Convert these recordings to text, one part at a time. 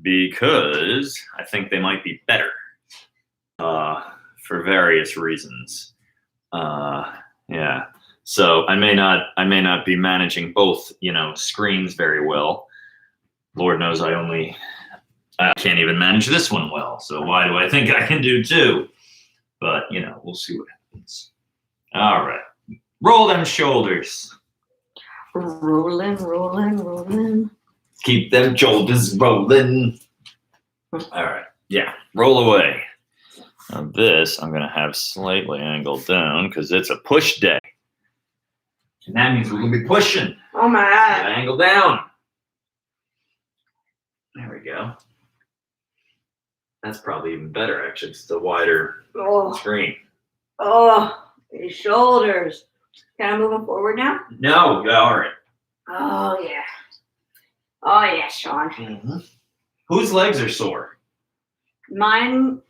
because I think they might be better for various reasons. Yeah. So I may not be managing both, screens very well. Lord knows I can't even manage this one well. So why do I think I can do two? But we'll see what happens. All right. Roll them shoulders. Rolling, rolling, rolling. Keep them shoulders rolling. All right. Yeah. Roll away. Now this I'm going to have slightly angled down because it's a push day. And that means we're going to be pushing. Oh my God. Angle down. There we go. That's probably even better, actually. It's a wider screen. Oh, these shoulders. Can I move them forward now? No. All right. Oh, yeah. Oh, yeah, Sean. Mm-hmm. Whose legs are sore? Mine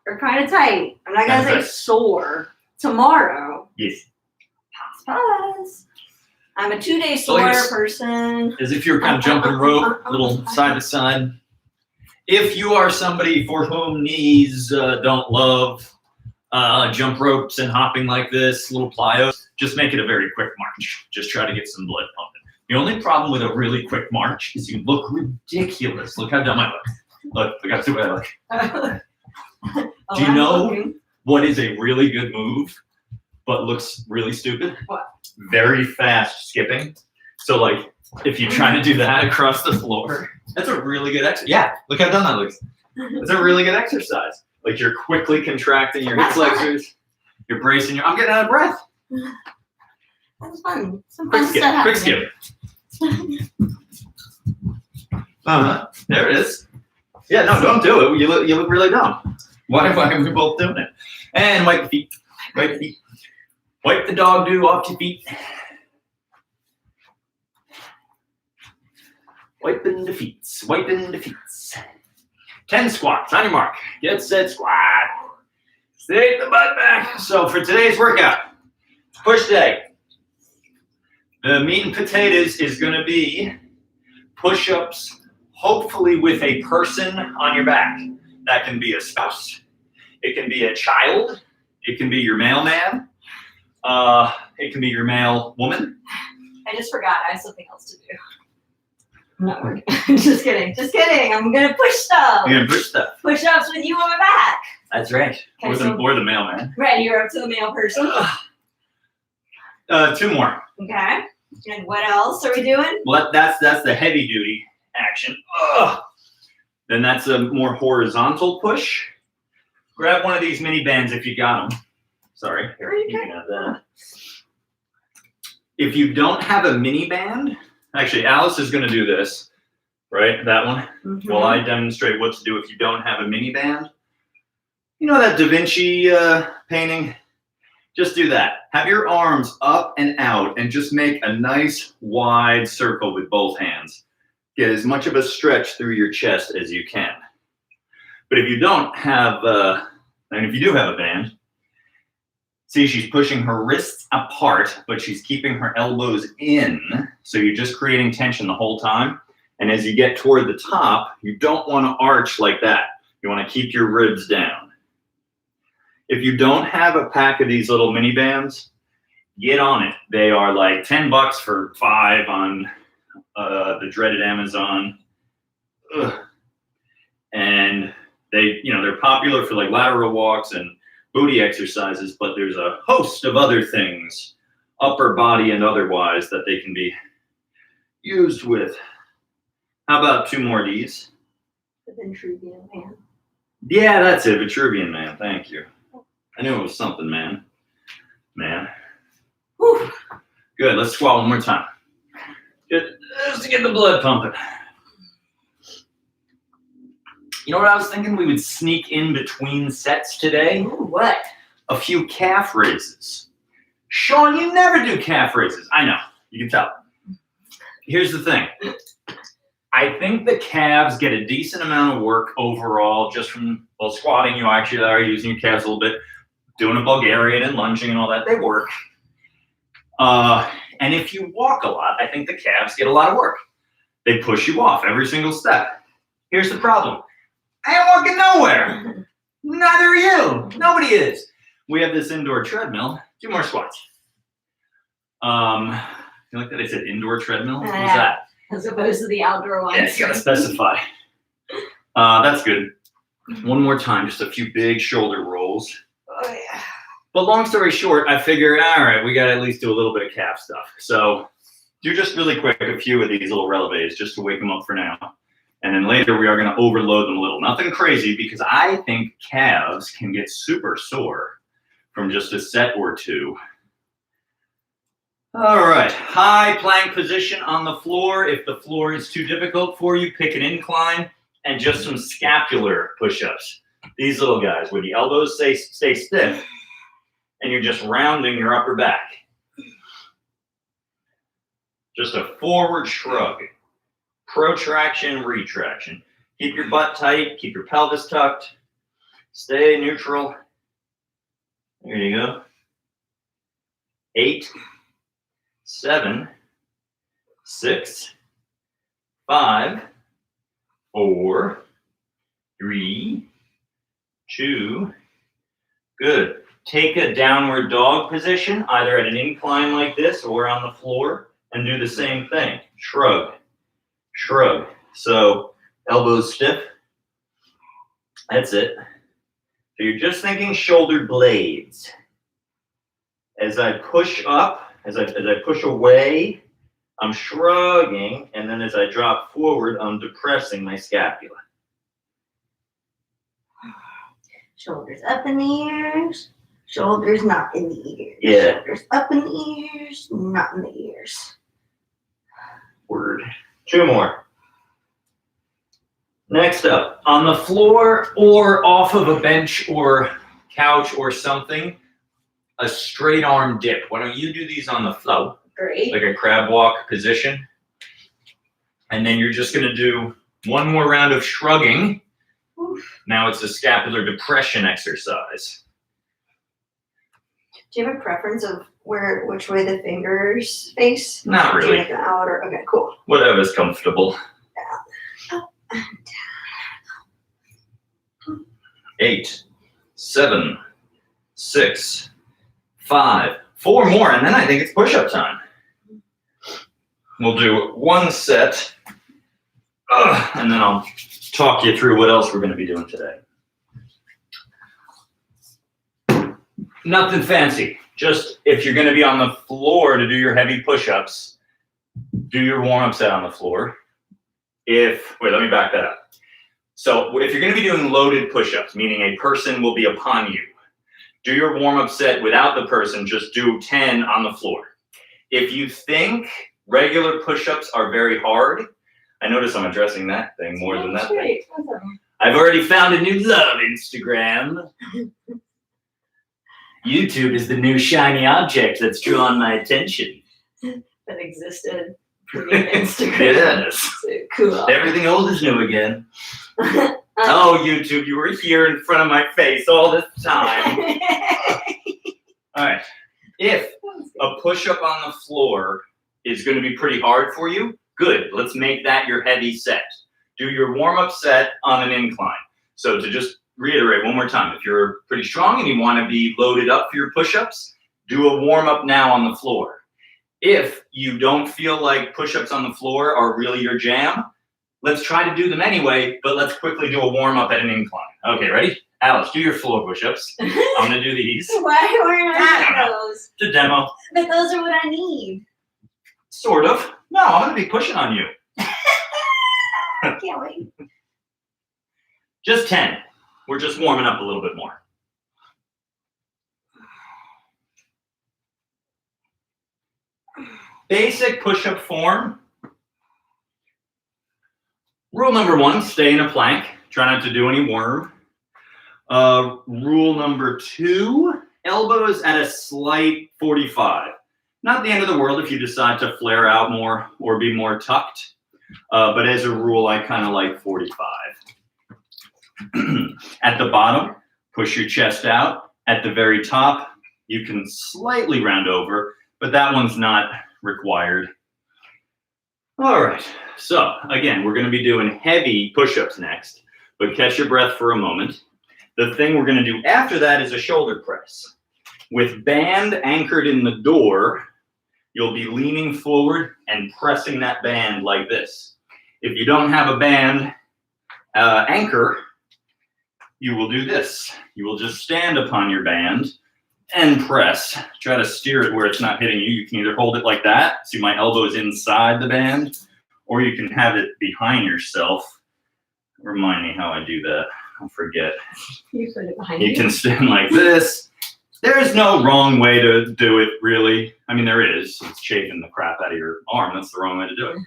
are kind of tight. I'm not going to say sore. Tomorrow. Yes. Pass. I'm a 2-day sore person. As if you're kind of jumping rope, little side to side. If you are somebody for whom knees don't love jump ropes and hopping like this, little plyos, just make it a very quick march. Just try to get some blood pumping. The only problem with a really quick march is you look ridiculous. Look how dumb I look. Look, I got the way I look. Do you know what is a really good move, but looks really stupid? What? Very fast skipping. So like, if you try to do that across the floor, that's a really good exercise. Yeah, look how dumb that looks. It's a really good exercise. Like you're quickly contracting your hip flexors. You're bracing your. I'm getting out of breath. That's fun. Some Quick fun skip. stuff. Quick skip. There it is. Yeah, no, don't do it. You look really dumb. Why are we both doing it? And wipe the feet. Wipe the feet. Wipe the dog doo off your feet. Wiping the feet. Wiping the feet. 10 squats. On your mark. Get set. Squat. Stay the butt back. So for today's workout, push day. The meat and potatoes is going to be push-ups, hopefully with a person on your back. That can be a spouse. It can be a child. It can be your mailman. It can be your mail woman. I just forgot. I have something else to do. I'm not working. Just kidding. Just kidding. I'm going to push stuff. You're going to push stuff. Push-ups with you on my back. That's right. Okay, or the mailman. Right, you're up to the mail person. 2 more. Okay. And what else are we doing? Well, that's the heavy duty action. Then that's a more horizontal push. Grab one of these mini bands if you got them. Sorry. Here you can have that. If you don't have a mini band, actually Alice is going to do this, right? That one. Mm-hmm. While I demonstrate what to do if you don't have a mini band. You know that Da Vinci painting? Just do that. Have your arms up and out and just make a nice wide circle with both hands. Get as much of a stretch through your chest as you can. But if you don't have, and if you do have a band, see she's pushing her wrists apart, but she's keeping her elbows in. So you're just creating tension the whole time. And as you get toward the top, you don't want to arch like that. You want to keep your ribs down. If you don't have a pack of these little mini bands, get on it. They are like $10 for 5 on the dreaded Amazon. Ugh. And they're popular for like lateral walks and booty exercises, but there's a host of other things, upper body and otherwise, that they can be used with. How about 2 more of these? The Vitruvian Man. Yeah, that's it. Vitruvian Man. Thank you. I knew it was something, man. Whew. Good. Let's squat one more time. Good. Just to get the blood pumping. You know what I was thinking? We would sneak in between sets today. Ooh, what? A few calf raises. Sean, you never do calf raises. I know. You can tell. Here's the thing. I think the calves get a decent amount of work overall just from, well, squatting. You actually are using your calves a little bit. Doing a Bulgarian and lunging and all that, they work. And if you walk a lot, I think the calves get a lot of work. They push you off every single step. Here's the problem. I ain't walking nowhere. Neither are you. Nobody is. We have this indoor treadmill. 2 more squats. You like that I said indoor treadmill? What was that? As opposed to the outdoor ones. Yeah, you gotta specify. That's good. One more time, just a few big shoulder rolls. Oh, yeah. But long story short, I figured, all right, we gotta at least do a little bit of calf stuff. So do just really quick a few of these little releves just to wake them up for now. And then later we are gonna overload them a little. Nothing crazy, because I think calves can get super sore from just a set or 2. All right, high plank position on the floor. If the floor is too difficult for you, pick an incline and just some scapular push-ups. These little guys where the elbows stay stiff and you're just rounding your upper back. Just a forward shrug. Protraction, retraction. Keep your butt tight, keep your pelvis tucked. Stay neutral. There you go. 8, 7, 6, 5, 4, 3, 2. Good. Take a downward dog position, either at an incline like this or on the floor, and do the same thing. Shrug, shrug. So elbows stiff. That's it. So you're just thinking shoulder blades. As I push up, as I push away, I'm shrugging, and then as I drop forward, I'm depressing my scapula. Shoulders up in the ears, shoulders not in the ears. Yeah. Shoulders up in the ears, not in the ears. Word. 2 more. Next up, on the floor or off of a bench or couch or something, a straight arm dip. Why don't you do these on the floor? Great. Like a crab walk position. And then you're just gonna do 1 more round of shrugging. Oof. Now it's a scapular depression exercise. Do you have a preference of which way the fingers face? Not really. Like out or, okay, cool. Whatever's comfortable. Up and down. 8, 7, 6, 5, 4 more, and then I think it's push-up time. We'll do 1 set, and then I'll talk you through what else we're going to be doing today. Nothing fancy. Just if you're going to be on the floor to do your heavy push-ups, do your warm-up set on the floor. Wait, let me back that up. So if you're going to be doing loaded push-ups, meaning a person will be upon you, do your warm-up set without the person, just do 10 on the floor. If you think regular push-ups are very hard, I notice I'm addressing that thing more than that thing. I've already found a new love, Instagram. YouTube is the new shiny object that's drawn my attention. That existed for Instagram. Yes. So cool. Everything old is new again. Oh, YouTube, you were here in front of my face all this time. All right. If a push-up on the floor is going to be pretty hard for you, good. Let's make that your heavy set. Do your warm-up set on an incline. So to just reiterate one more time, if you're pretty strong and you want to be loaded up for your push-ups, do a warm-up now on the floor. If you don't feel like push-ups on the floor are really your jam, let's try to do them anyway, but let's quickly do a warm-up at an incline. Okay, ready? Alice, do your floor push-ups. I'm going to do these. Why are I those? It's a demo. But those are what I need. Sort of. No, I'm going to be pushing on you. I can't wait. Just 10. We're just warming up a little bit more. Basic push-up form. Rule number 1, stay in a plank. Try not to do any worm. Rule number 2, elbows at a slight 45. Not the end of the world if you decide to flare out more or be more tucked. But as a rule, I kind of like 45. At the bottom, push your chest out. At the very top, you can slightly round over, but that one's not required. All right, so again, we're gonna be doing heavy push-ups next, but catch your breath for a moment. The thing we're gonna do after that is a shoulder press. With band anchored in the door, you'll be leaning forward and pressing that band like this. If you don't have a band anchor, you will do this. You will just stand upon your band and press. Try to steer it where it's not hitting you. You can either hold it like that, see my elbow is inside the band, or you can have it behind yourself. Remind me how I do that. I forget. You put it behind you. You can stand like this. There's no wrong way to do it, really. I mean, there is. It's chafing the crap out of your arm. That's the wrong way to do it.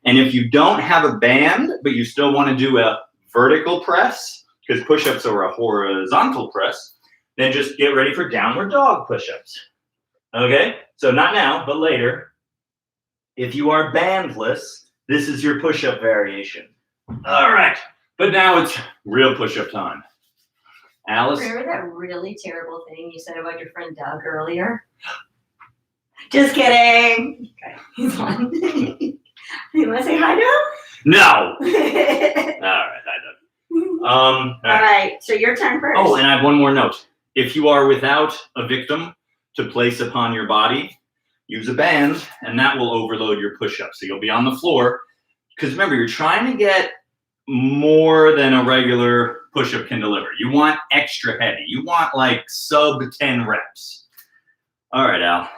And if you don't have a band, but you still want to do a vertical press, because push-ups are a horizontal press, then just get ready for downward dog push-ups. Okay? So not now, but later. If you are bandless, this is your push-up variation. All right. But now it's real push-up time. Alice? Remember that really terrible thing you said about your friend Doug earlier? Just kidding. Okay, he's on. You want to say hi to him? No. All right, hi Doug. All right, so your turn first. Oh, and I have one more note. If you are without a victim to place upon your body, use a band, and that will overload your push-up. So you'll be on the floor. Because remember, you're trying to get more than a regular push-up can deliver. You want extra heavy. You want like sub 10 reps. All right, Al.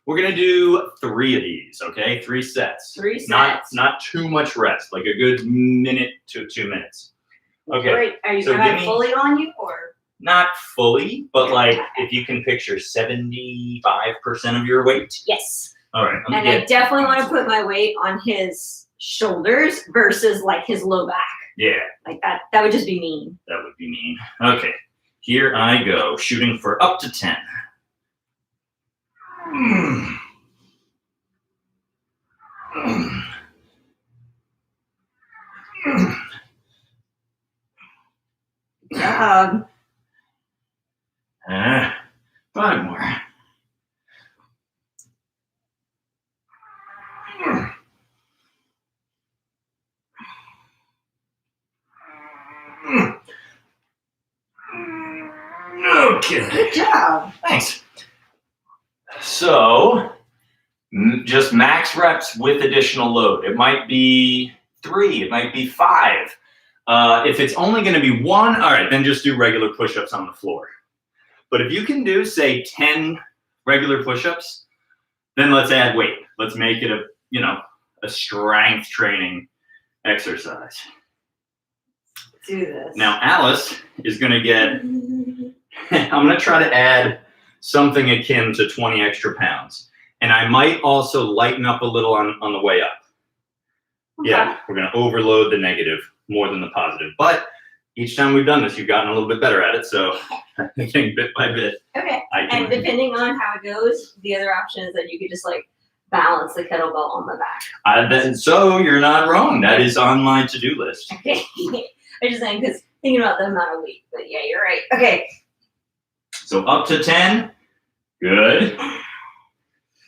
We're gonna do 3 of these, okay? 3 sets. 3 sets. Not too much rest, like a good minute to 2 minutes. Okay. Great. Are you so gonna have fully on you or? Not fully, but like if you can picture 75% of your weight. Yes. All right. And I definitely want to put my weight on his shoulders versus like his low back. Yeah. Like that. That would just be mean. That would be mean. Okay. Here I go, shooting for up to 10. Good job. 5 more. Okay. Good job. Thanks. So, just max reps with additional load. It might be 3, it might be 5. If it's only going to be 1, all right, then just do regular push-ups on the floor. But if you can do, say, 10 regular push-ups, then let's add weight. Let's make it a strength training exercise. Do this. Now, Alice is going to get, I'm going to try to add something akin to 20 extra pounds. And I might also lighten up a little on the way up. Okay. Yeah, we're going to overload the negative more than the positive. But each time we've done this, you've gotten a little bit better at it. So I think bit by bit. Okay. And depending on how it goes, the other option is that you could just like balance the kettlebell on the back. So you're not wrong. That is on my to-do list. Okay. I'm just saying because thinking about the amount of weight. But yeah, you're right. Okay. So up to 10. Good.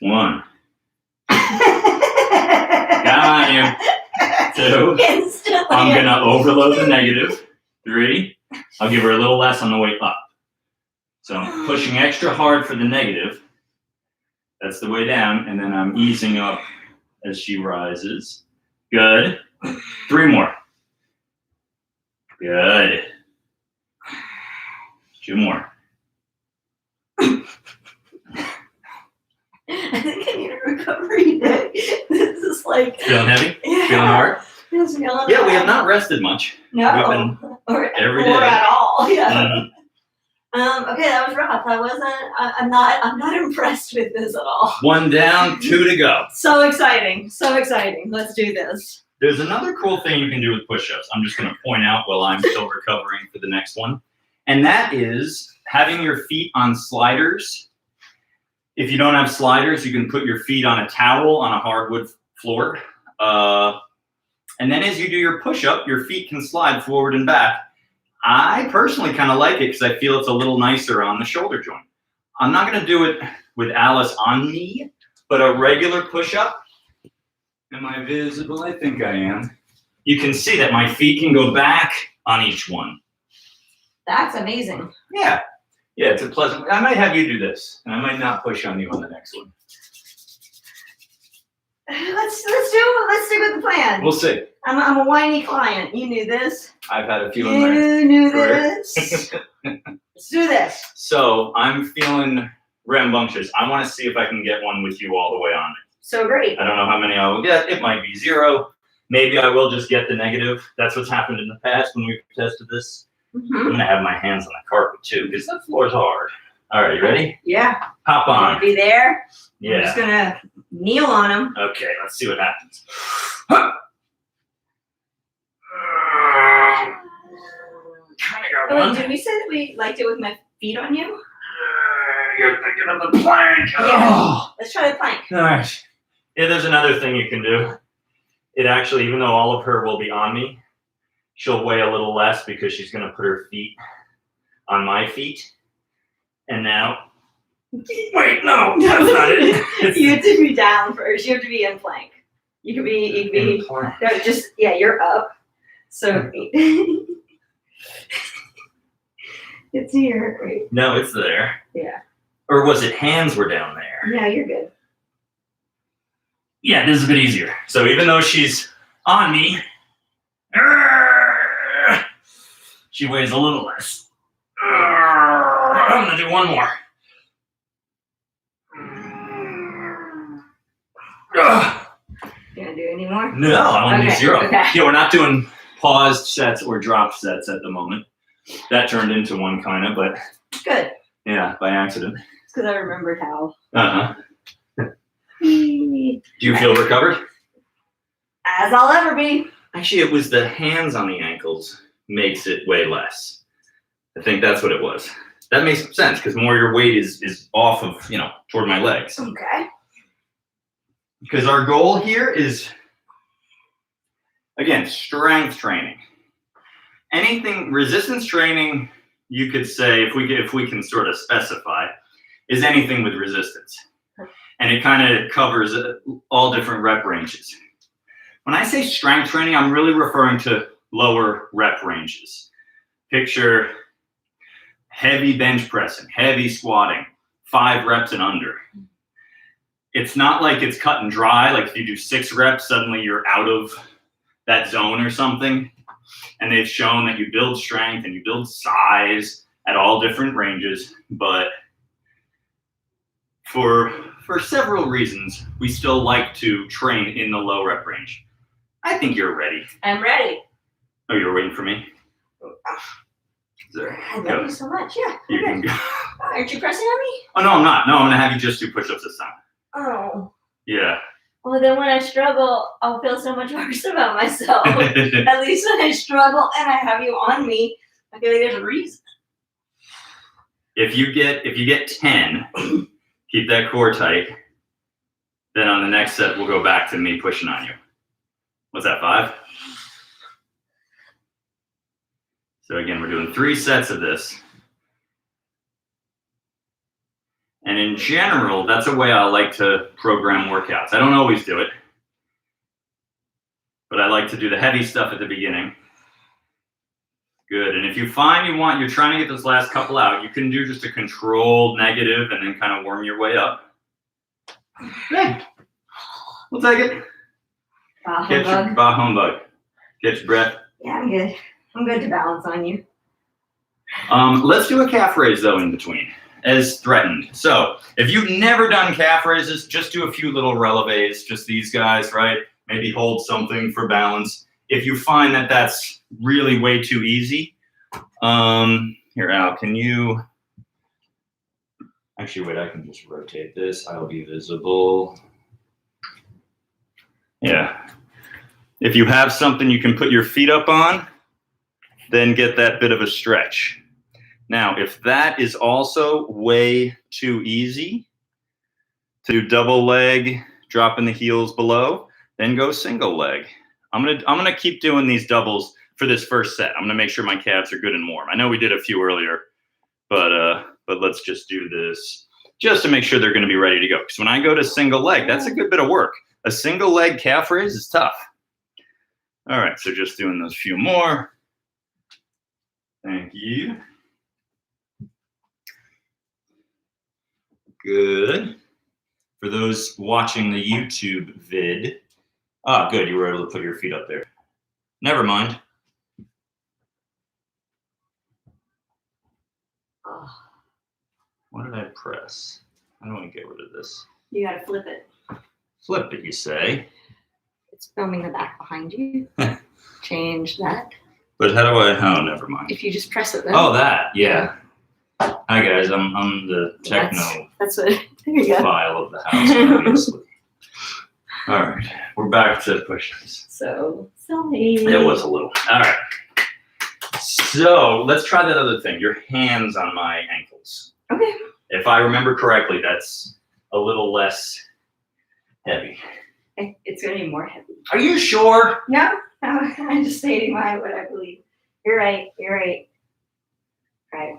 1. Got him. 2. Instantly. I'm going to overload the negative. 3. I'll give her a little less on the way up. So I'm pushing extra hard for the negative. That's the way down. And then I'm easing up as she rises. Good. 3 more. Good. 2 more. I think I need a recovery day. This is like Feeling heavy? Yeah. Feeling hard? Feels feeling Yeah, we hard. have not rested much. No. Or every day. at all. Yeah. Mhm. Okay, that was rough. I'm not impressed with this at all. 1 down, 2 to go. So exciting. So exciting. Let's do this. There's another cool thing you can do with push-ups. I'm just going to point out while I'm still recovering for the next one. And that is having your feet on sliders. If you don't have sliders, you can put your feet on a towel on a hardwood floor. And then as you do your push-up, your feet can slide forward and back. I personally kind of like it because I feel it's a little nicer on the shoulder joint. I'm not going to do it with Alice on me, but a regular push-up, Am I visible? I think I am. You can see that my feet can go back on each one. That's amazing. Yeah. Yeah, it's a pleasant. I might have you do this, and I might not push on you on the next one. Let's stick with the plan. We'll see. I'm a whiny client. You knew this. I've had a few in my You knew career. this. Let's do this. So I'm feeling rambunctious. I want to see if I can get one with you all the way on it. So great. I don't know how many I will get. It might be 0. Maybe I will just get the negative. That's what's happened in the past when we've tested this. I'm gonna have my hands on the carpet too, because that floor's hard. All right, you ready? Yeah. Hop Gonna on. be there. Yeah. I'm just gonna kneel on him. Okay, let's see what happens. Kind of got Wait, one. did we say that we liked it with my feet on you? You're thinking of the plank. Yeah. Let's try the plank. All right. Yeah, there's another thing you can do. It actually, even though all of her will be on me, she'll weigh a little less because she's going to put her feet on my feet. And now, wait, no, that's not it. You have to be down first. You have to be in plank. You could be, no, just, yeah, you're up. So, it's here. Wait. No, it's there. Yeah. Or was it hands were down there? Yeah, you're good. Yeah, this is a bit easier. So even though she's on me, she weighs a little less. I'm gonna do one more. You gonna do any more? No, I want to do 0. Okay. Yeah, we're not doing paused sets or drop sets at the moment. That turned into one kind of, but Good. yeah, by accident. It's because I remembered how. Do you feel recovered? As I'll ever be. Actually, it was the hands on the ankles makes it weigh less. I think that's what it was. That makes sense because more your weight is off of, toward my legs. Okay. Because our goal here is, again, strength training. Anything, resistance training, you could say, if we can sort of specify, is anything with resistance. And it kind of covers all different rep ranges. When I say strength training, I'm really referring to lower rep ranges. Picture heavy bench pressing, heavy squatting, 5 reps and under. It's not like it's cut and dry, like if you do 6 reps, suddenly you're out of that zone or something. And they've shown that you build strength and you build size at all different ranges, but for several reasons, we still like to train in the low rep range. I think you're ready. I'm ready. Oh, you were waiting for me? I love you so much. Yeah. You can go. Aren't you pressing on me? Oh, no, I'm not. No, I'm going to have you just do push-ups this time. Oh. Yeah. Well, then when I struggle, I'll feel so much worse about myself. At least when I struggle and I have you on me, I feel like there's a reason. If you get 10, keep that core tight. Then on the next set, we'll go back to me pushing on you. What's that, 5? So again, we're doing 3 sets of this. And in general, that's a way I like to program workouts. I don't always do it, but I like to do the heavy stuff at the beginning. Good, and if you find you're trying to get those last couple out, you can do just a controlled negative and then kind of worm your way up. Good. We'll take it. Bah Get your humbug. bah humbug. Get your breath. Yeah, I'm good. I'm good to balance on you. Let's do a calf raise though in between, as threatened. So if you've never done calf raises, just do a few little releves, just these guys, right? Maybe hold something for balance. If you find that that's really way too easy, here, Al, can you, actually wait, I can just rotate this. I'll be visible. Yeah. If you have something you can put your feet up on, then get that bit of a stretch. Now, if that is also way too easy to do double leg, dropping the heels below, then go single leg. I'm gonna keep doing these doubles for this first set. I'm gonna make sure my calves are good and warm. I know we did a few earlier, but let's just do this just to make sure they're gonna be ready to go. Because when I go to single leg, that's a good bit of work. A single leg calf raise is tough. All right, so just doing those few more. Thank you. Good. For those watching the YouTube vid, good, you were able to put your feet up there. Never mind. Oh, What did I press? I don't want to get rid of this. you gotta flip it. Flip it, you say? It's filming the back behind you. Change that. But how do I? Oh, never mind. If you just press it then. Oh, that, yeah. Hi guys, I'm the techno That's what. There you go. file of the house, obviously. All right, we're back to push-ups. So sorry. It was a little. All right. So let's try that other thing. Your hands on my ankles. Okay. If I remember correctly, that's a little less heavy. It's gonna be more heavy. Are you sure? No, I'm just stating what I believe. You're right. Right.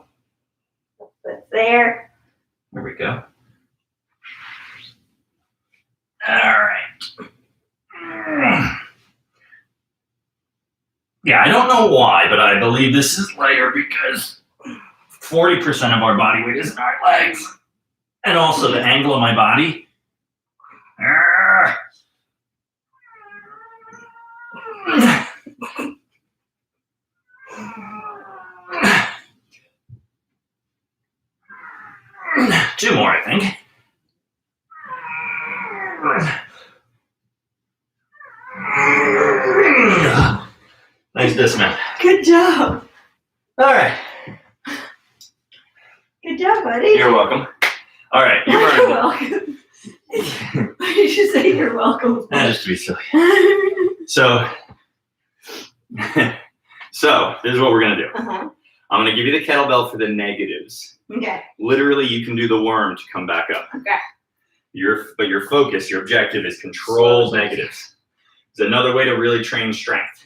But there. There we go. All right. Yeah, I don't know why, but I believe this is lighter because 40% of our body weight is in our legs. And also the angle of my body. Two more, I think. Nice dismount. Good job. All right. Good job, buddy. You're welcome. All right. You're welcome. Why did you say you're welcome? Just to be silly. So this is what we're gonna do. Uh-huh. I'm gonna give you the kettlebell for the negatives. Okay. Literally, you can do the worm to come back up. Okay. But your focus, your objective is control negatives. It's another way to really train strength.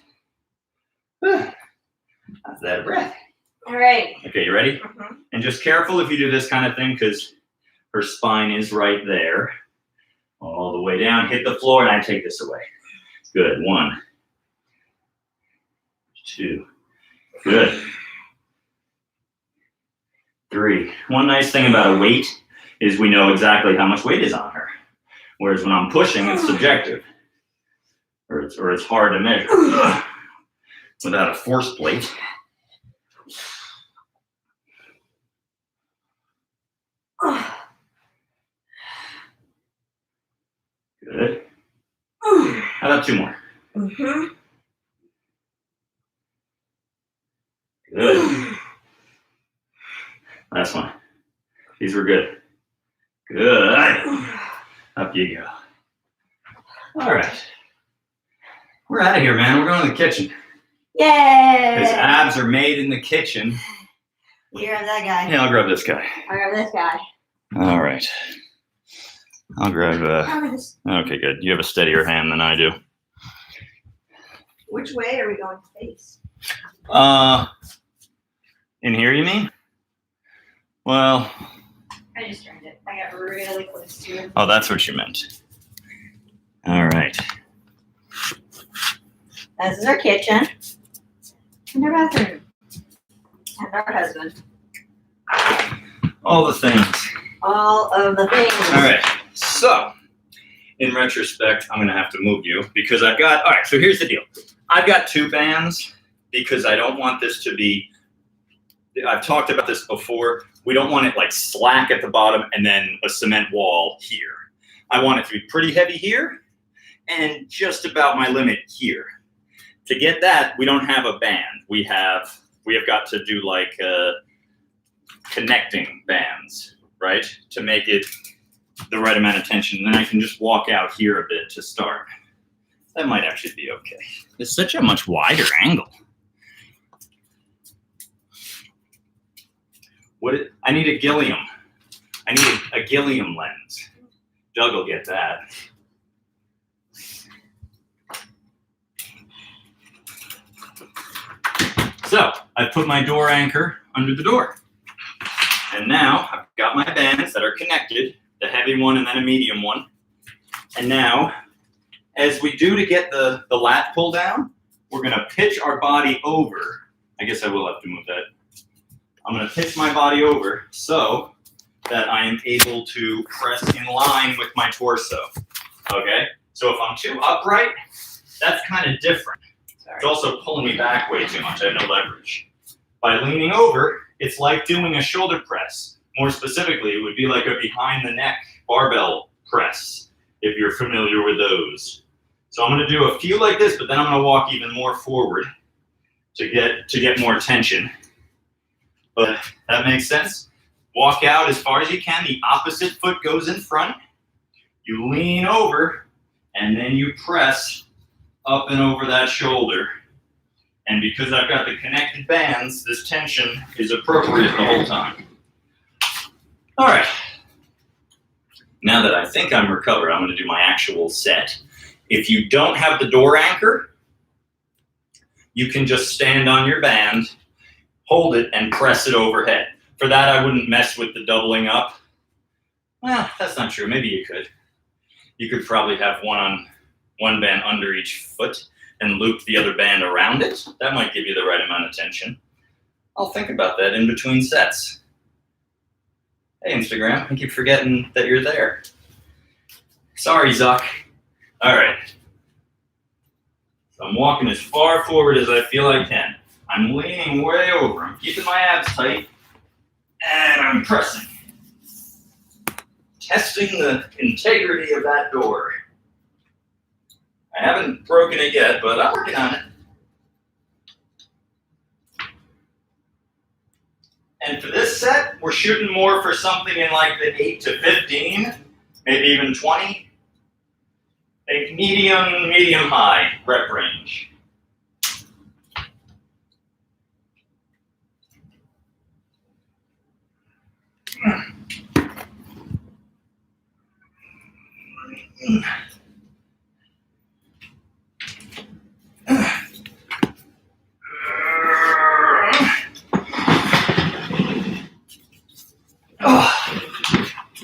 That's that breath. All right. Okay, you ready? Mm-hmm. And just careful if you do this kind of thing because her spine is right there. All the way down, hit the floor, and I take this away. Good. 1, 2. Good. 3. One nice thing about a weight is we know exactly how much weight is on her. Whereas when I'm pushing, it's subjective. Or it's hard to measure. Without a force plate. Good. How about 2 more? Mm-hmm. Good. Last one. These were good. Good. Up you go. All right. We're out of here, man. We're going to the kitchen. Yay! Because abs are made in the kitchen. You grab that guy. Yeah, I'll grab this guy. I'll grab this guy. All right. I'll grab. Grab this. Okay, good. You have a steadier hand than I do. Which way are we going to face? In here, you mean? Well. I just turned it. I got really close to it. Oh, that's what you meant. All right. This is our kitchen. And our bathroom. And our husband. All the things. All of the things. All right. So, in retrospect, I'm going to have to move you because all right, so here's the deal. I've got 2 bands because I don't want this to be, I've talked about this before. We don't want it like slack at the bottom and then a cement wall here. I want it to be pretty heavy here and just about my limit here. To get that, we don't have a band. We have got to do like connecting bands, right? To make it the right amount of tension. And then I can just walk out here a bit to start. That might actually be okay. It's such a much wider angle. I need a Gilliam. I need a Gilliam lens. Doug will get that. So I put my door anchor under the door. And now I've got my bands that are connected, the heavy one and then a medium one. And now as we do to get the lat pull down, we're gonna pitch our body over. I guess I will have to move that. I'm gonna pitch my body over so that I am able to press in line with my torso, okay? So if I'm too upright, that's kind of different. It's also pulling me back way too much. I have no leverage. By leaning over, it's like doing a shoulder press. More specifically, it would be like a behind the neck barbell press, if you're familiar with those. So I'm gonna do a few like this, but then I'm gonna walk even more forward to get more tension. But that makes sense. Walk out as far as you can. The opposite foot goes in front. You lean over, and then you press up and over that shoulder. And because I've got the connected bands, this tension is appropriate the whole time. All right. Now that I think I'm recovered, I'm going to do my actual set. If you don't have the door anchor, you can just stand on your band, hold it, and press it overhead. For that, I wouldn't mess with the doubling up. Well, that's not true. Maybe you could. You could probably have one band under each foot and loop the other band around it. That might give you the right amount of tension. I'll think about that in between sets. Hey, Instagram, I keep forgetting that you're there. Sorry, Zuck. All right. So I'm walking as far forward as I feel I can. I'm leaning way over. I'm keeping my abs tight. And I'm pressing. Testing the integrity of that door. I haven't broken it yet, but I'm working on it. And for this set, we're shooting more for something in like the 8 to 15, maybe even 20. Think medium high rep range.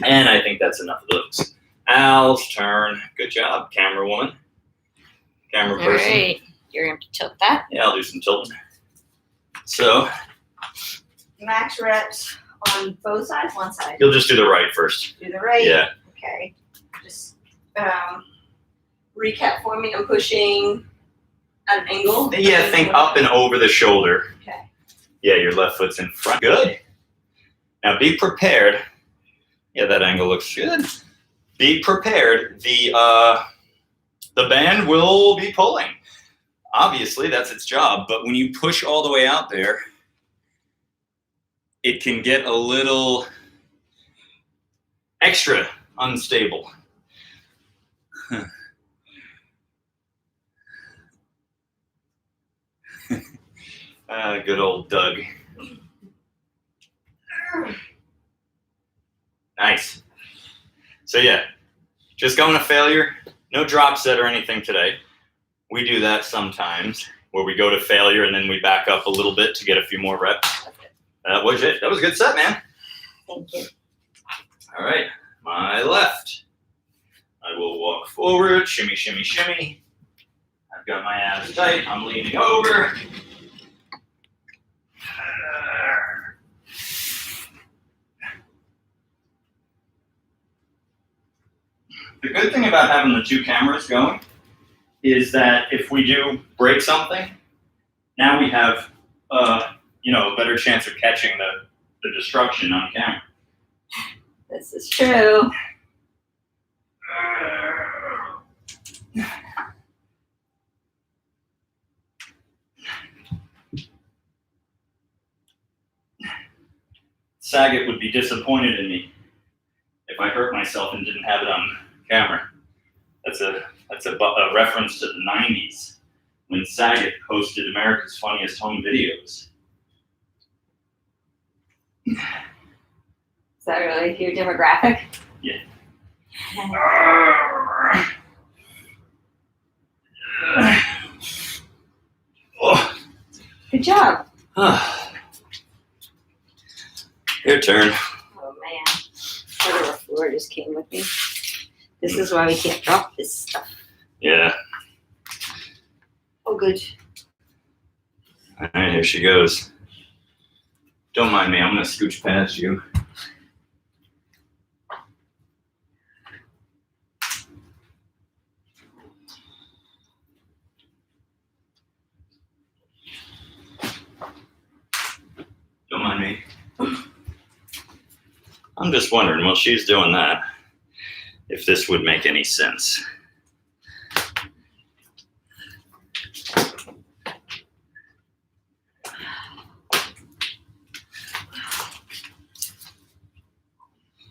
And I think that's enough of those. Al's turn. Good job, camera woman. Camera person. All right. You're going to tilt that. Yeah, I'll do some tilting. So, Max reps on both sides, one side. you'll just do the right first. Do the right. Yeah. Okay. Just recap for me. I'm pushing at an angle. Yeah, think up and over the shoulder. Okay. Yeah, your left foot's in front. Good. Now be prepared. Yeah, that angle looks good. Be prepared. The band will be pulling. Obviously, that's its job. But when you push all the way out there, it can get a little extra unstable. Good old Doug. Nice. So yeah, just going to failure. No drop set or anything today. We do that sometimes where we go to failure and then we back up a little bit to get a few more reps. That was it. That was a good set, man. Thank you. All right, my left. I will walk forward, shimmy, shimmy, shimmy. I've got my abs tight. I'm leaning over. The good thing about having the two cameras going is that if we do break something, now we have a better chance of catching the destruction on camera. This is true. Saget would be disappointed in me if I hurt myself and didn't have it on camera. That's a reference to the 90s when Saget hosted America's Funniest Home Videos. Is that really your demographic? Yeah. Good job. Your turn. Oh man, part of our floor just came with me. This is why we can't drop this stuff. Yeah. Oh, good. All right, here she goes. Don't mind me, I'm gonna scooch past you. Don't mind me. I'm just wondering, while she's doing that, if this would make any sense.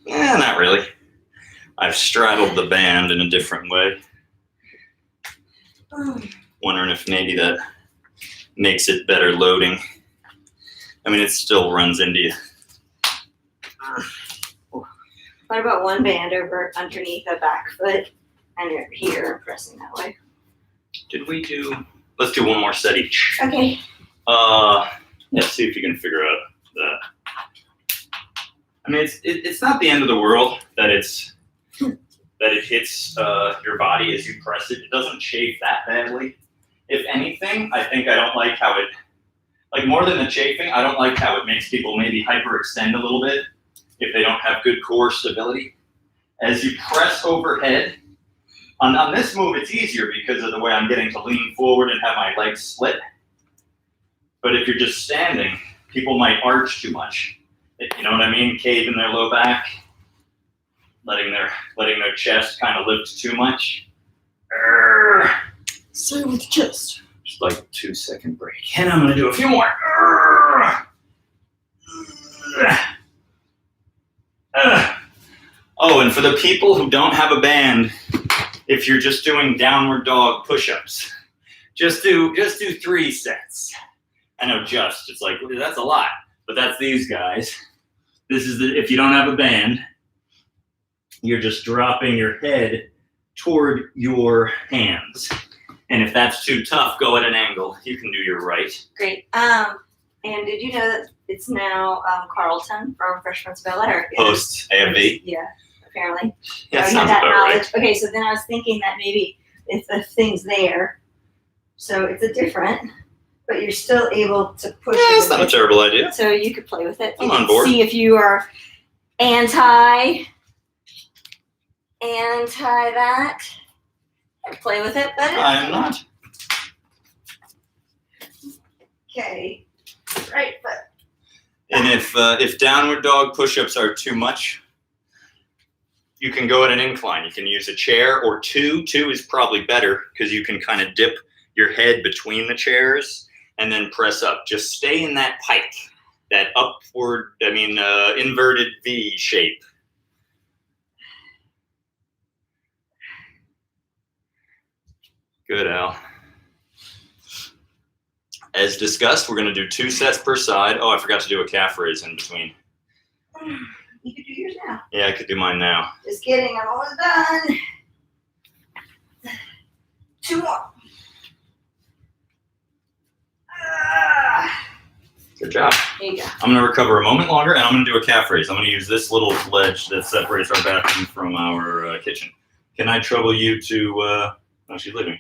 Not really. I've straddled the band in a different way. Wondering if maybe that makes it better loading. I mean, it still runs into you. What about one band over underneath the back foot and you're here pressing that way? Let's do one more set each. Okay. Let's see if you can figure out that. I mean, it's not the end of the world that it hits your body as you press it. It doesn't chafe that badly. If anything, I think I don't like how it, like more than the chafing, I don't like how it makes people maybe hyperextend a little bit if they don't have good core stability. As you press overhead, on this move it's easier because of the way I'm getting to lean forward and have my legs split. But if you're just standing, people might arch too much. You know what I mean? Cave in their low back, letting their chest kind of lift too much. Stay with the chest. Just like a 2-second break. And I'm gonna do a few more. Oh, and for the people who don't have a band, if you're just doing downward dog push-ups, just do 3 sets. I know it's like, that's a lot, but that's these guys. This is if you don't have a band, you're just dropping your head toward your hands. And if that's too tough, go at an angle. You can do your right. Great. And did you know that it's now Carlton from Fresh Prince of Bel-Air? Post AMV? Yeah, apparently. Yeah, you sounds had that about knowledge. right. Okay, so then I was thinking that maybe if the thing's there, so it's a different, but you're still able to push Yeah, it. that's not a terrible idea. So you could play with it. I'm You on can board. See if you are anti that. Play with it, but I am not. okay. Right, but And if downward dog push-ups are too much, you can go at an incline. You can use a chair or two. 2 is probably better because you can kind of dip your head between the chairs and then press up. Just stay in that pike, that upward, inverted V shape. Good, Al. As discussed, we're going to do 2 sets per side. Oh, I forgot to do a calf raise in between. you could do yours now. Yeah, I could do mine now. Just kidding, I'm almost done. 2 more. Good job. There you go. I'm going to recover a moment longer, and I'm going to do a calf raise. I'm going to use this little ledge that separates our bathroom from our kitchen. Can I trouble you to... Oh, she's leaving.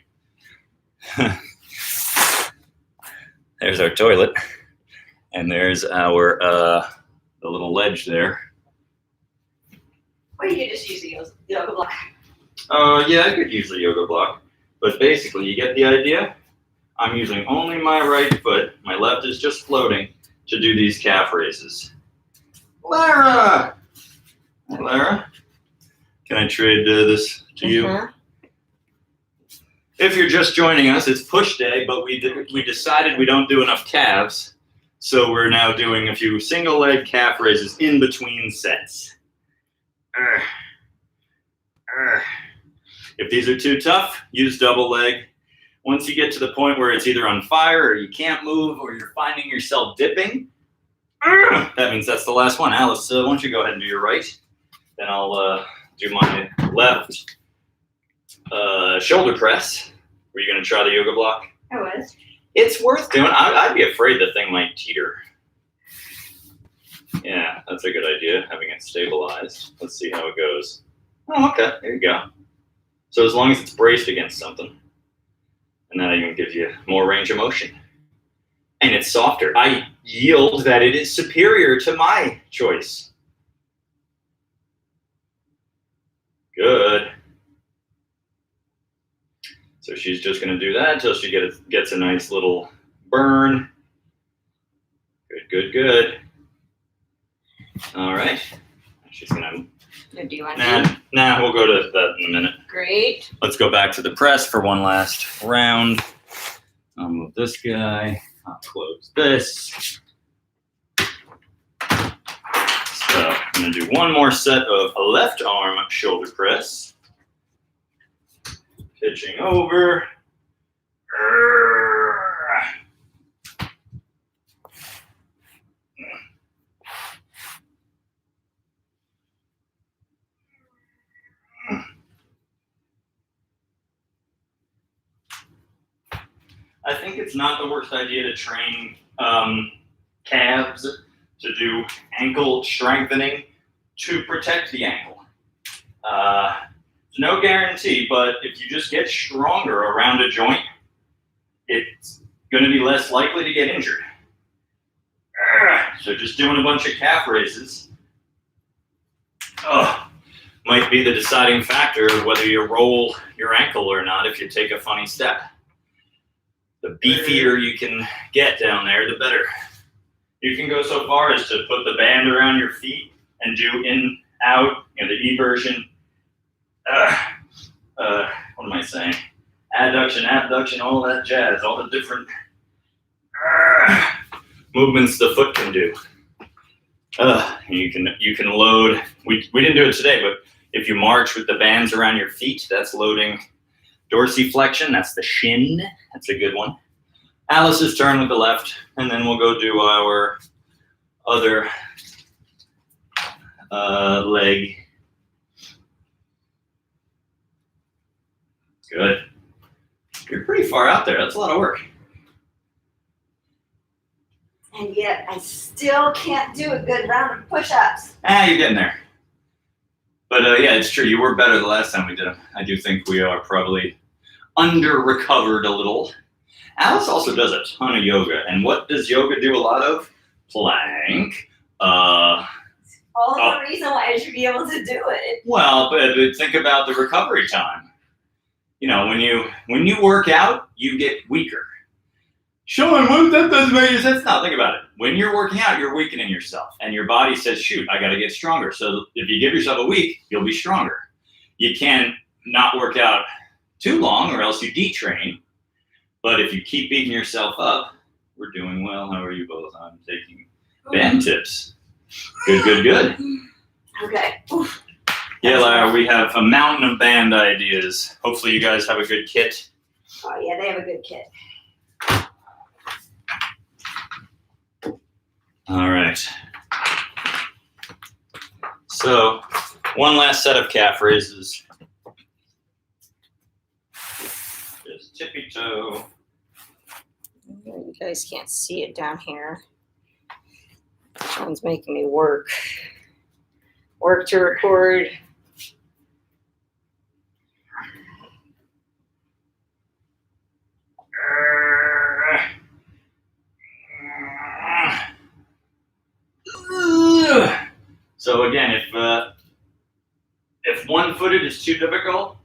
There's our toilet, and there's our the little ledge there. Or you could just use the yoga block. Yeah, I could use the yoga block, but basically you get the idea. I'm using only my right foot. My left is just floating to do these calf raises. Lara! Hi, Lara. Can I trade this to you? If you're just joining us, it's push day, but we decided we don't do enough calves, so we're now doing a few single leg calf raises in between sets. If these are too tough, use double leg. Once you get to the point where it's either on fire or you can't move or you're finding yourself dipping, that means that's the last one. Alice, why don't you go ahead and do your right, then I'll do my left. Shoulder press. Were you going to try the yoga block? I was. It's worth doing. I'd be afraid the thing might teeter. Yeah, that's a good idea, having it stabilized. Let's see how it goes. Oh, okay. There you go. So as long as it's braced against something, and that even gives you more range of motion. And it's softer. I yield that it is superior to my choice. Good. So she's just going to do that until she gets a nice little burn. Good, good, good. All right. She's going Do you want to... Nah, we'll go to that in a minute. Great. Let's go back to the press for one last round. I'll move this guy. I'll close this. So I'm going to do one more set of a left arm shoulder press. Pitching over. I think it's not the worst idea to train calves to do ankle strengthening to protect the ankle. No guarantee, but if you just get stronger around a joint, it's going to be less likely to get injured. So just doing a bunch of calf raises might be the deciding factor of whether you roll your ankle or not if you take a funny step. The beefier you can get down there, the better. You can go so far as to put the band around your feet and do in, out, the E version. What am I saying? Adduction, abduction, all that jazz, all the different movements the foot can do. You can load. We didn't do it today, but if you march with the bands around your feet, that's loading dorsiflexion. That's the shin. That's a good one. Alice's turn with the left, and then we'll go do our other leg. Good. You're pretty far out there. That's a lot of work. And yet I still can't do a good round of push-ups. You're getting there. But yeah, it's true. You were better the last time we did them. I do think we are probably under-recovered a little. Alice also does a ton of yoga. And what does yoga do a lot of? Plank. All the reason why I should be able to do it. Well, but think about the recovery time. When you work out, you get weaker. Sean, what? That doesn't make any sense. No, think about it. When you're working out, you're weakening yourself. And your body says, shoot, I got to get stronger. So if you give yourself a week, you'll be stronger. You can not work out too long or else you detrain. But if you keep beating yourself up, we're doing well. How are you both? I'm taking band tips. Good, good, good. Okay. Oof. Yeah, Lara, we have a mountain of band ideas. Hopefully you guys have a good kit. Oh, yeah, they have a good kit. All right. So, one last set of calf raises. Just tippy toe. You guys can't see it down here. Sean's making me work. Work to record. So again, if one-footed is too difficult,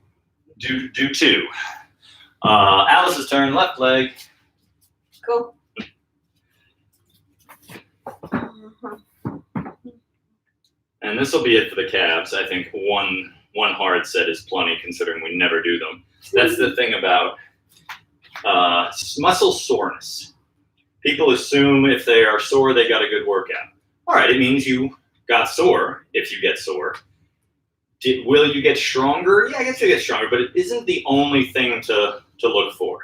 do two. Alice's turn, left leg. Cool. And this will be it for the calves. I think one hard set is plenty, considering we never do them. That's the thing about muscle soreness. People assume if they are sore, they got a good workout. All right, it means you got sore if you get sore. Will you get stronger? Yeah, I guess you get stronger, but it isn't the only thing to look for.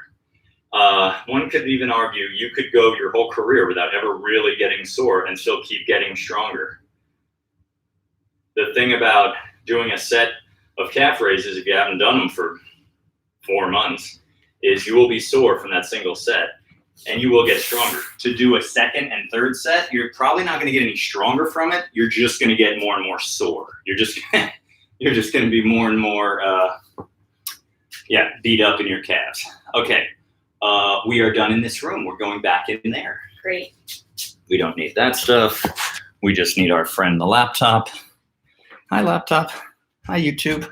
One could even argue you could go your whole career without ever really getting sore and still keep getting stronger. The thing about doing a set of calf raises, if you haven't done them for 4 months, is you will be sore from that single set and you will get stronger. To do a second and third set, you're probably not going to get any stronger from it. You're just going to get more and more sore. You're just going to be more and more Yeah, beat up in your calves. Okay, we are done in this room. We're going back in there. Great. We don't need that stuff. We just need our friend, the laptop. Hi, laptop. Hi, YouTube.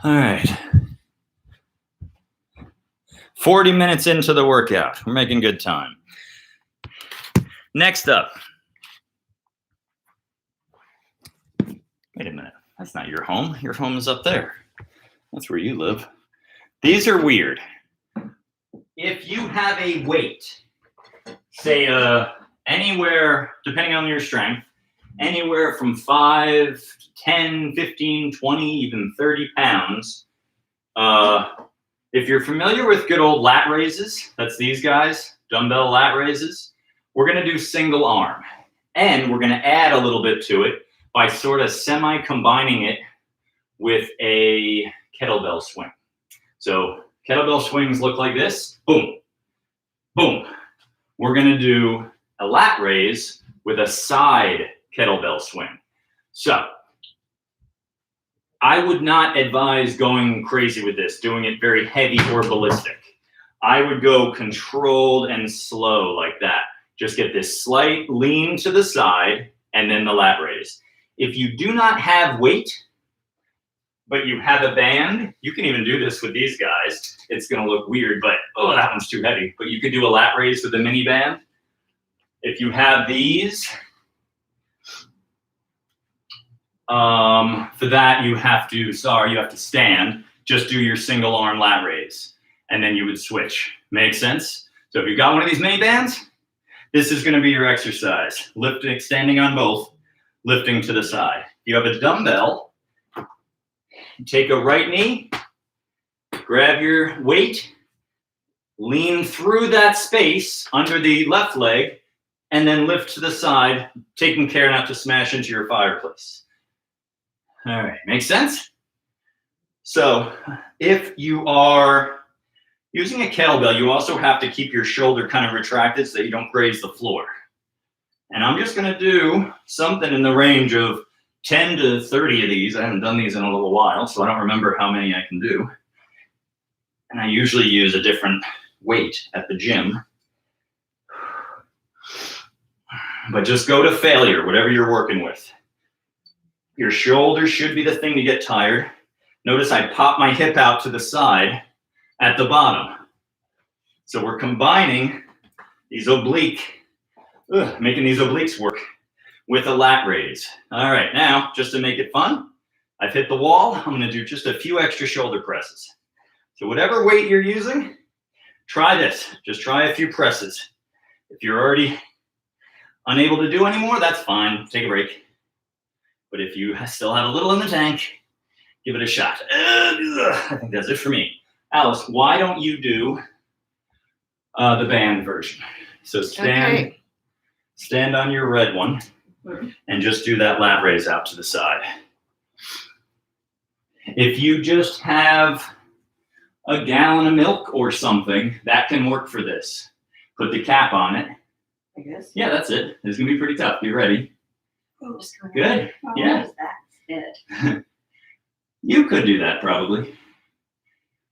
All right. 40 minutes into the workout. We're making good time. Next up. Wait a minute. That's not your home. Your home is up there. That's where you live. These are weird. If you have a weight, say anywhere, depending on your strength, anywhere from 5, 10, 15, 20, even 30 pounds, if you're familiar with good old lat raises, that's these guys, dumbbell lat raises, we're going to do single arm. And we're going to add a little bit to it by sort of semi-combining it with a kettlebell swing. So kettlebell swings look like this. Boom, boom. We're going to do a lat raise with a side kettlebell swing. So I would not advise going crazy with this, doing it very heavy or ballistic. I would go controlled and slow like that. Just get this slight lean to the side and then the lat raise. If you do not have weight, but you have a band, you can even do this with these guys. It's going to look weird, but oh, that one's too heavy. But you could do a lat raise with a mini band. If you have these, for that you have to stand. Just do your single arm lat raise, and then you would switch. Make sense? So if you've got one of these mini bands, this is going to be your exercise. Lifting, standing on both, lifting to the side. You have a dumbbell. Take a right knee, grab your weight, lean through that space under the left leg, and then lift to the side, taking care not to smash into your fireplace. All right, makes sense? So if you are using a kettlebell, you also have to keep your shoulder kind of retracted so that you don't graze the floor. And I'm just going to do something in the range of 10 to 30 of these. I haven't done these in a little while, so I don't remember how many I can do. And I usually use a different weight at the gym. But just go to failure, whatever you're working with. Your shoulder should be the thing to get tired. Notice I pop my hip out to the side at the bottom. So we're combining these oblique, making these obliques work with a lat raise. All right, now, just to make it fun, I've hit the wall. I'm going to do just a few extra shoulder presses. So whatever weight you're using, try this. Just try a few presses. If you're already unable to do any more, that's fine. Take a break. But if you still have a little in the tank, give it a shot. I think that's it for me. Alice, why don't you do the band version? So stand on your red one and just do that lat raise out to the side. If you just have a gallon of milk or something, that can work for this. Put the cap on it. I guess. Yeah, that's it. It's going to be pretty tough. Be ready. Good. Yeah. That's it. You could do that probably.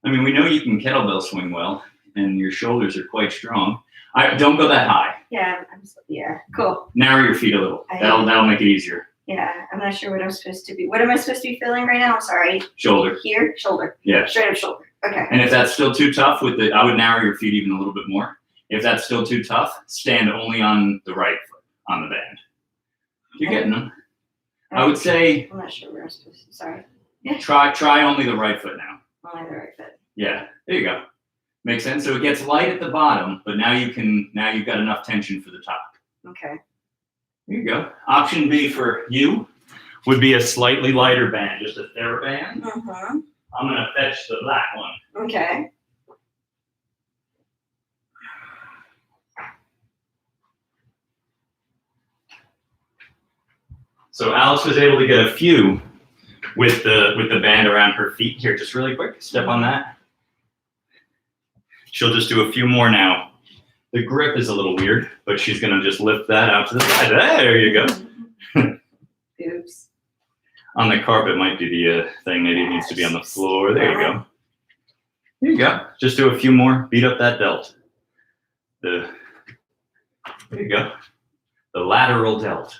I mean, we know you can kettlebell swing well, and your shoulders are quite strong. Don't go that high. Yeah, cool. Narrow your feet a little. That'll make it easier. Yeah, I'm not sure what I'm supposed to be. What am I supposed to be feeling right now? I'm sorry. Shoulder. Here, shoulder. Yeah. Straight up shoulder. Okay. And if that's still too tough, I would narrow your feet even a little bit more. If that's still too tough, stand only on the right foot on the band. You're getting them. I would say. I'm not sure where I'm supposed to. Sorry. Try only the right foot now. Only the right foot. Yeah. There you go. Makes sense. So it gets light at the bottom, but now you've got enough tension for the top. Okay. There you go. Option B for you would be a slightly lighter band, just a TheraBand. Mm-hmm. I'm gonna fetch the black one. Okay. So Alice was able to get a few with the band around her feet. Here, just really quick, step on that. She'll just do a few more now. The grip is a little weird, but she's gonna just lift that out to the side. There you go. Oops. On the carpet might be the thing. Maybe it needs to be on the floor. There you go. There you go. Just do a few more. Beat up that delt. There you go. The lateral delt.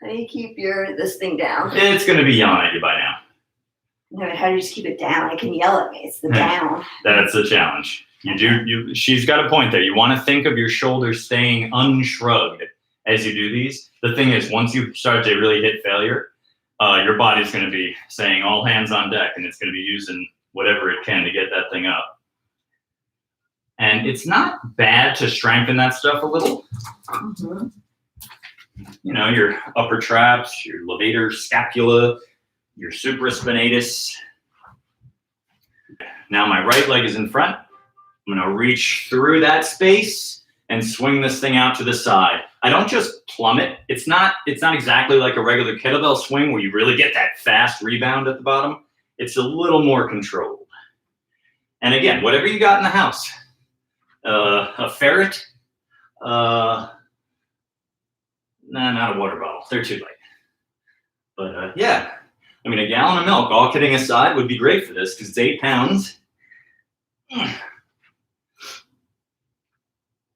How do you keep this thing down? It's going to be yelling at you by now. No, how do you just keep it down? It can yell at me. It's the down. That's the challenge. She's got a point there. You want to think of your shoulders staying unshrugged as you do these. The thing is, once you start to really hit failure, your body's going to be saying all hands on deck, and it's going to be using whatever it can to get that thing up. And it's not bad to strengthen that stuff a little. Mm-hmm. You know, your upper traps, your levator scapula, your supraspinatus. Now my right leg is in front. I'm going to reach through that space and swing this thing out to the side. I don't just plummet. It's not exactly like a regular kettlebell swing where you really get that fast rebound at the bottom. It's a little more controlled. And again, whatever you got in the house, a ferret, nah, not a water bottle. They're too light. But yeah, I mean, a gallon of milk, all kidding aside, would be great for this because it's 8 pounds.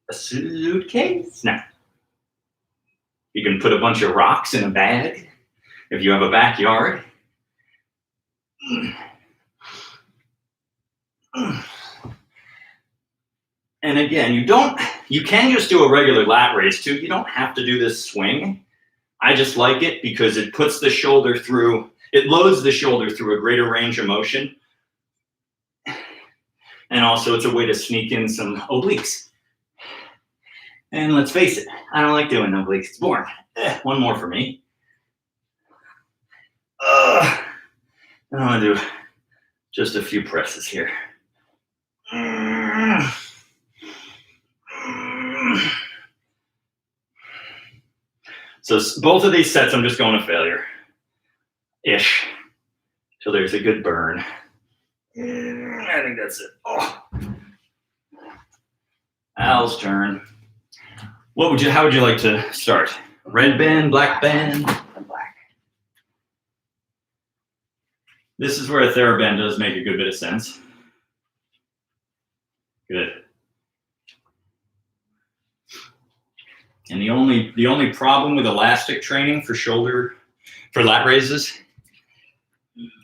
A suitcase. Now, you can put a bunch of rocks in a bag if you have a backyard. And again, you can just do a regular lat raise too. You don't have to do this swing. I just like it because it puts the shoulder through, it loads the shoulder through a greater range of motion. And also it's a way to sneak in some obliques. And let's face it, I don't like doing obliques, it's boring. One more for me. I'm gonna do just a few presses here. So both of these sets, I'm just going to failure-ish till there's a good burn. I think that's it. Oh. Al's turn. How would you like to start? Red band, black band? Black. This is where a TheraBand does make a good bit of sense. Good. And the only problem with elastic training for lat raises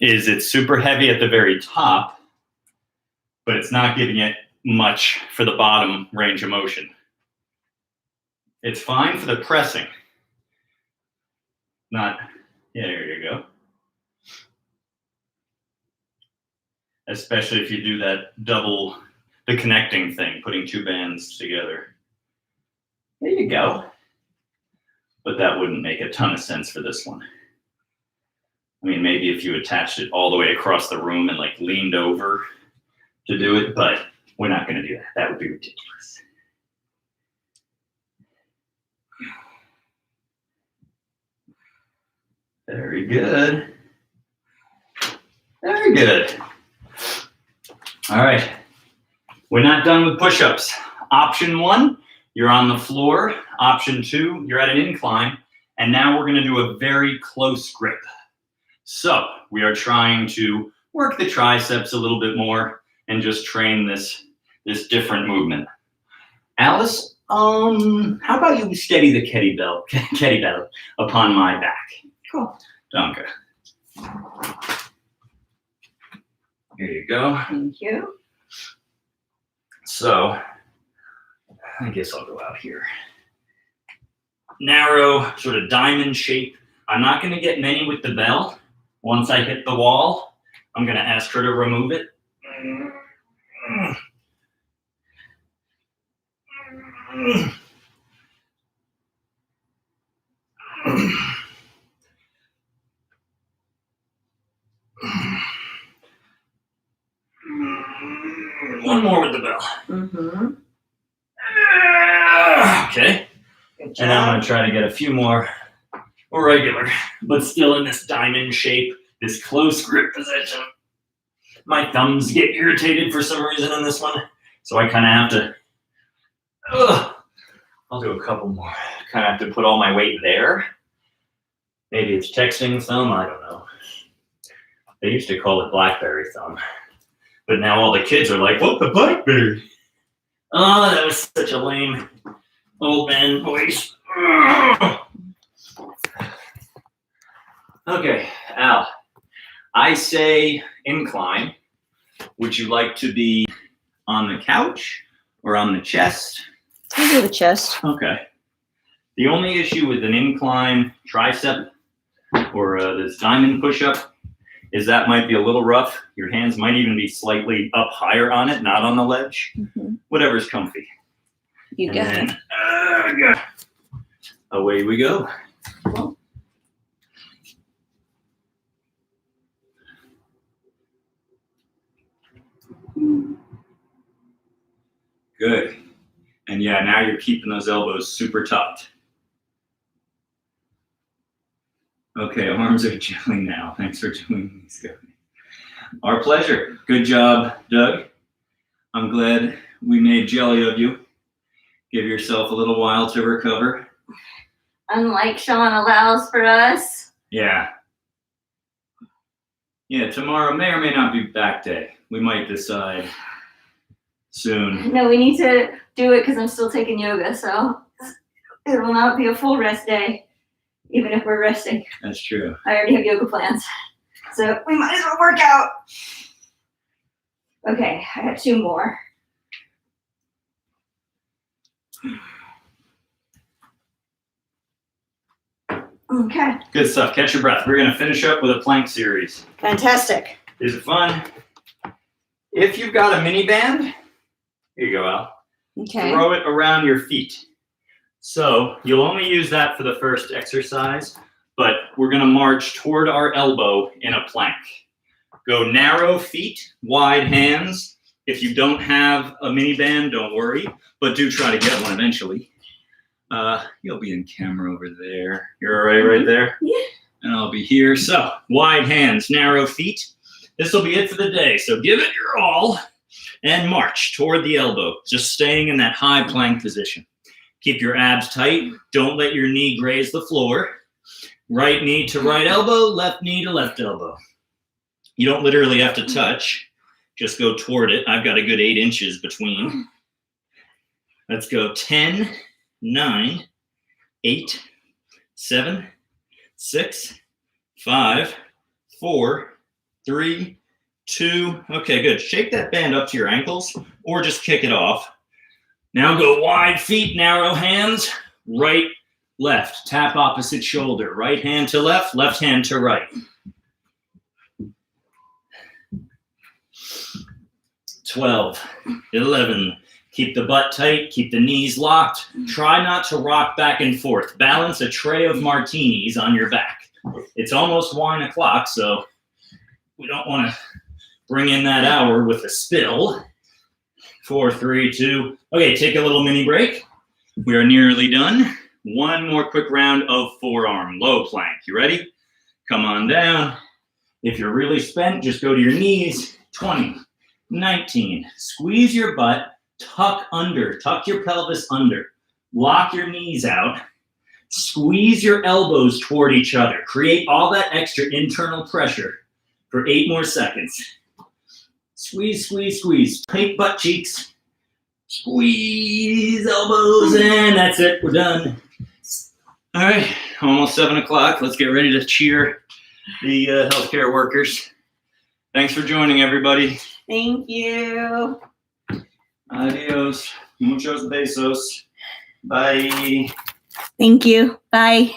is it's super heavy at the very top, but it's not giving it much for the bottom range of motion. It's fine for the pressing. Yeah, there you go. Especially if you do that the connecting thing, putting 2 bands together. There you go. But that wouldn't make a ton of sense for this one. I mean, maybe if you attached it all the way across the room and like leaned over to do it, but we're not going to do that. That would be ridiculous. Very good. Very good. All right. We're not done with push-ups. Option 1, you're on the floor. Option 2, you're at an incline. And now we're going to do a very close grip. So we are trying to work the triceps a little bit more and just train this different movement. Alice, how about you steady the kettlebell upon my back? Cool. Danke. Here you go. Thank you. So, I guess I'll go out here. Narrow, sort of diamond shape. I'm not going to get many with the bell. Once I hit the wall, I'm going to ask her to remove it. One more with the bell. Mm-hmm. Okay. And I'm going to try to get a few more regular, but still in this diamond shape, this close grip position. My thumbs get irritated for some reason in this one, so I kind of have to, I'll do a couple more. Kind of have to put all my weight there. Maybe it's texting thumb, I don't know. They used to call it BlackBerry thumb. But now all the kids are like, what the blackberry? Oh, that was such a lame old man voice. Okay, Al, I say incline. Would you like to be on the couch or on the chest? I'll do the chest. Okay. The only issue with an incline tricep or this diamond push-up is that might be a little rough. Your hands might even be slightly up higher on it, not on the ledge. Mm-hmm. Whatever's comfy. You got it. Away we go. Good. And yeah, now you're keeping those elbows super tucked. Okay, arms are gelling now. Thanks for doing these, guys. Our pleasure. Good job, Doug. I'm glad we made jelly of you. Give yourself a little while to recover. Unlike Sean allows for us. Yeah. Yeah, tomorrow may or may not be back day. We might decide soon. No, we need to do it because I'm still taking yoga, so it will not be a full rest day, even if we're resting. That's true. I already have yoga plans, so we might as well work out. Okay, I got 2 more. Okay. Good stuff. Catch your breath. We're going to finish up with a plank series. Fantastic. Is it fun? If you've got a mini band, here you go, Al. Okay. Throw it around your feet. So you'll only use that for the first exercise, but we're going to march toward our elbow in a plank. Go narrow feet, wide hands. If you don't have a mini band, don't worry, but do try to get one eventually. You'll be in camera over there. You're all right there? Yeah. And I'll be here. So wide hands, narrow feet. This will be it for the day. So give it your all and march toward the elbow, just staying in that high plank position. Keep your abs tight. Don't let your knee graze the floor. Right knee to right elbow, left knee to left elbow. You don't literally have to touch. Just go toward it. I've got a good 8 inches between. Let's go 10, 9, 8, 7, 6, 5, 4, 3, 2. Okay, good. Shake that band up to your ankles or just kick it off. Now go wide feet, narrow hands, right, left. Tap opposite shoulder. Right hand to left hand to right. 12, 11. Keep the butt tight, keep the knees locked. Try not to rock back and forth. Balance a tray of martinis on your back. It's almost wine o'clock, so we don't want to bring in that hour with a spill. 4, 3, 2. Okay, take a little mini break. We are nearly done. One more quick round of forearm low plank. You ready? Come on down. If you're really spent, just go to your knees. 20, 19. Squeeze your butt. Tuck under. Tuck your pelvis under. Lock your knees out. Squeeze your elbows toward each other. Create all that extra internal pressure for 8 more seconds. Squeeze, squeeze, squeeze. Tight butt cheeks. Squeeze elbows, and that's it. We're done. All right, almost 7 o'clock. Let's get ready to cheer the healthcare workers. Thanks for joining, everybody. Thank you. Adios. Muchos besos. Bye. Thank you. Bye.